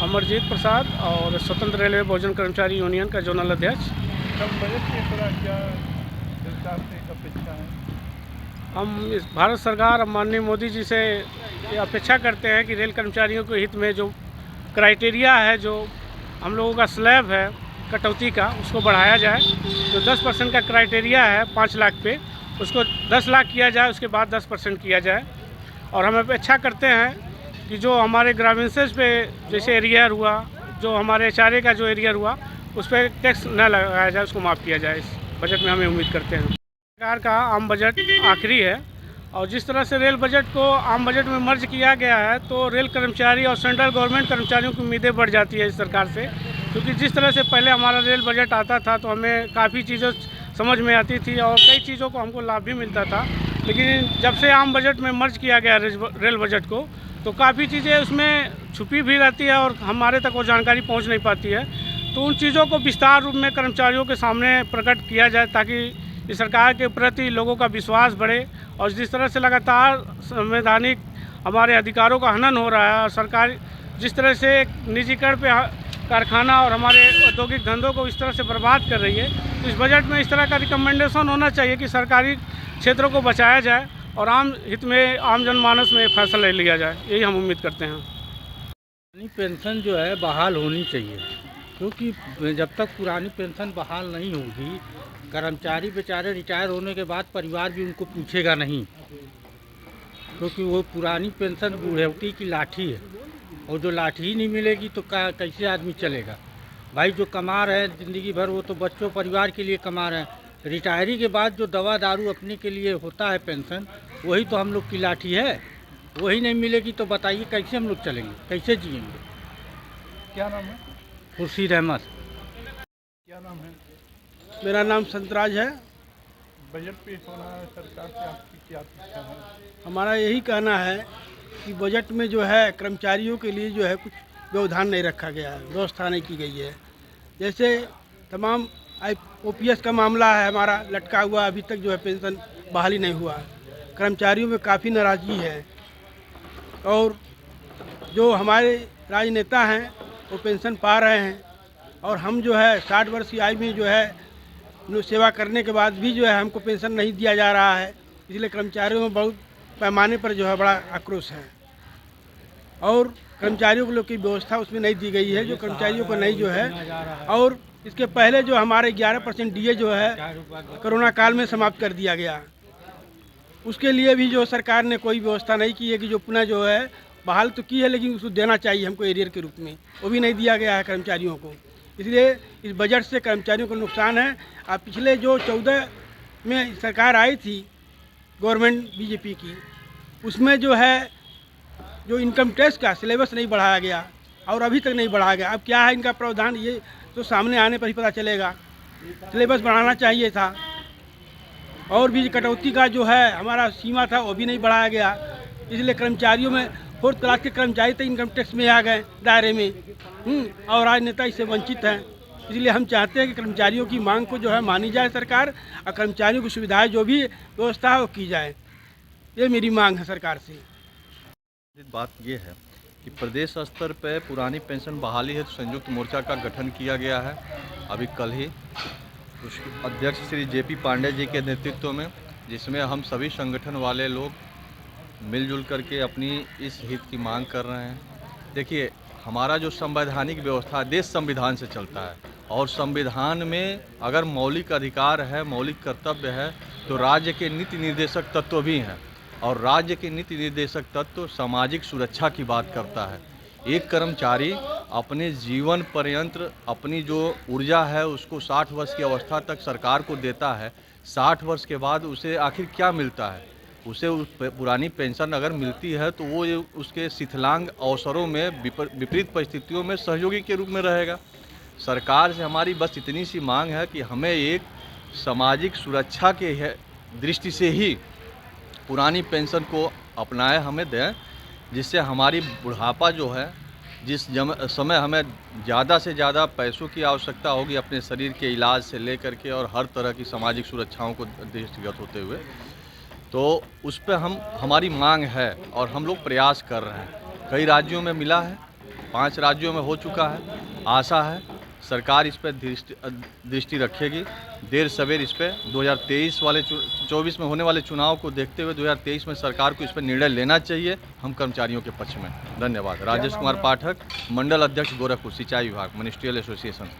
अमरजीत प्रसाद और स्वतंत्र रेलवे बहुजन कर्मचारी यूनियन का जोनल अध्यक्ष। कम बजट के थोड़ा क्या सरकार से अपेक्षा है? हम इस भारत सरकार और माननीय मोदी जी से ये अपेक्षा करते हैं कि रेल कर्मचारियों के हित में जो क्राइटेरिया है, जो हम लोगों का स्लैब है कटौती का, उसको बढ़ाया जाए। जो 10% का क्राइटेरिया है 5 लाख पे, उसको 10 लाख किया जाए, उसके बाद 10% किया जाए। और हम अपेक्षा करते हैं कि जो हमारे ग्रावेंसेस पे जैसे एरियर हुआ, जो हमारे चारे का जो एरियर हुआ, उस पर टैक्स न लगाया जाए, उसको माफ़ किया जाए। इस बजट में हमें उम्मीद करते हैं। सरकार का आम बजट आखिरी है और जिस तरह से रेल बजट को आम बजट में मर्ज किया गया है, तो रेल कर्मचारी और सेंट्रल गवर्नमेंट कर्मचारियों की उम्मीदें बढ़ जाती है इस सरकार से। क्योंकि जिस तरह से पहले हमारा रेल बजट आता था तो हमें काफ़ी चीज़ें समझ में आती थी और कई चीज़ों को हमको लाभ भी मिलता था। लेकिन जब से आम बजट में मर्ज किया गया रेल बजट को, तो काफ़ी चीज़ें उसमें छुपी भी रहती है और हमारे तक वो जानकारी पहुंच नहीं पाती है। तो उन चीज़ों को विस्तार रूप में कर्मचारियों के सामने प्रकट किया जाए, ताकि इस सरकार के प्रति लोगों का विश्वास बढ़े। और जिस तरह से लगातार संवैधानिक हमारे अधिकारों का हनन हो रहा है और सरकार जिस तरह से निजीकरण पे कारखाना और हमारे औद्योगिक धंधों को इस तरह से बर्बाद कर रही है, तो इस बजट में इस तरह का रिकमेंडेशन होना चाहिए कि सरकारी क्षेत्रों को बचाया जाए और आम हित में, आम जनमानस में फैसला लिया जाए। यही हम उम्मीद करते हैं। पुरानी पेंशन जो है बहाल होनी चाहिए, क्योंकि जब तक पुरानी पेंशन बहाल नहीं होगी, कर्मचारी बेचारे रिटायर होने के बाद परिवार भी उनको पूछेगा नहीं, क्योंकि वो पुरानी पेंशन बुढ़ौती की लाठी है और जो लाठी ही नहीं मिलेगी तो कैसे आदमी चलेगा। भाई जो कमा रहे हैं ज़िंदगी भर, वो तो बच्चों परिवार के लिए कमा रहे हैं। रिटायरी के बाद जो दवा दारू अपने के लिए होता है पेंशन, वही तो हम लोग की लाठी है। वही नहीं मिलेगी तो बताइए कैसे हम लोग चलेंगे, कैसे जिएंगे। क्या नाम है? खुर्शीद अहमद। क्या नाम है? मेरा नाम संतराज है। बजट पेश होना है, सरकार से आपकी क्या अपेक्षा है? हमारा यही कहना है कि बजट में जो है कर्मचारियों के लिए जो है कुछ व्यवधान नहीं रखा गया है, व्यवस्था नहीं की गई है। जैसे तमाम OPS का मामला है हमारा लटका हुआ, अभी तक जो है पेंशन बहाली नहीं हुआ। कर्मचारियों में काफ़ी नाराज़गी है और जो हमारे राजनेता हैं वो पेंशन पा रहे हैं और हम जो है 60 वर्ष की आयु में जो है सेवा करने के बाद भी जो है हमको पेंशन नहीं दिया जा रहा है। इसलिए कर्मचारियों में बहुत पैमाने पर जो है बड़ा आक्रोश है और कर्मचारियों को लोग की व्यवस्था उसमें नहीं दी गई है, जो कर्मचारियों को नहीं जो है। और इसके पहले जो हमारे 11% DA जो है कोरोना काल में समाप्त कर दिया गया, उसके लिए भी जो सरकार ने कोई व्यवस्था नहीं की है कि जो पुनः जो है बहाल तो की है, लेकिन उसको देना चाहिए हमको एरियर के रूप में, वो भी नहीं दिया गया है कर्मचारियों को। इसलिए इस बजट से कर्मचारियों को नुकसान है। अब पिछले जो 14 में सरकार आई थी गवर्नमेंट BJP की, उसमें जो है जो इनकम टैक्स का सिलेबस नहीं बढ़ाया गया और अभी तक नहीं बढ़ाया गया। अब क्या है इनका प्रावधान, ये तो सामने आने पर ही पता चलेगा। सिलेबस बढ़ाना चाहिए था। और भी कटौती का जो है हमारा सीमा था वो भी नहीं बढ़ाया गया। इसलिए कर्मचारियों में 4th क्लास के कर्मचारी तो इनकम टैक्स में आ गए दायरे में, और राजनेता इससे वंचित हैं। इसलिए हम चाहते हैं कि कर्मचारियों की मांग को जो है मानी जाए सरकार, और कर्मचारियों की सुविधाएं जो भी व्यवस्था है वो की जाए। ये मेरी मांग है सरकार से। बात ये है कि प्रदेश स्तर पर पुरानी पेंशन बहाली है तो संयुक्त मोर्चा का गठन किया गया है। अभी कल ही उसके अध्यक्ष श्री JP पांडे जी के नेतृत्व में, जिसमें हम सभी संगठन वाले लोग मिलजुल करके अपनी इस हित की मांग कर रहे हैं। देखिए, हमारा जो संवैधानिक व्यवस्था देश संविधान से चलता है और संविधान में अगर मौलिक अधिकार है, मौलिक कर्तव्य है, तो राज्य के नीति निर्देशक तत्व भी हैं और राज्य के नीति निर्देशक तत्व सामाजिक सुरक्षा की बात करता है। एक कर्मचारी अपने जीवन पर्यंत अपनी जो ऊर्जा है उसको 60 वर्ष की अवस्था तक सरकार को देता है। 60 वर्ष के बाद उसे आखिर क्या मिलता है? उसे पुरानी पेंशन अगर मिलती है तो वो उसके शिथिलांग अवसरों में, विपरीत परिस्थितियों में सहयोगी के रूप में रहेगा। सरकार से हमारी बस इतनी सी मांग है कि हमें एक सामाजिक सुरक्षा के दृष्टि से ही पुरानी पेंशन को अपनाए हमें दें, जिससे हमारी बुढ़ापा जो है, जिस समय हमें ज़्यादा से ज़्यादा पैसों की आवश्यकता होगी अपने शरीर के इलाज से लेकर के और हर तरह की सामाजिक सुरक्षाओं को दृष्टिगत होते हुए, तो उस पर हमारी मांग है और हम लोग प्रयास कर रहे हैं। कई राज्यों में मिला है, 5 राज्यों में हो चुका है। आशा है सरकार इस पर दृष्टि रखेगी। देर सवेर इस पर 2024 में होने वाले चुनाव को देखते हुए 2023 में सरकार को इस पर निर्णय लेना चाहिए। हम कर्मचारियों के पक्ष में। धन्यवाद। राजेश कुमार पाठक, मंडल अध्यक्ष गोरखपुर सिंचाई विभाग, मिनिस्ट्रियल एसोसिएशन।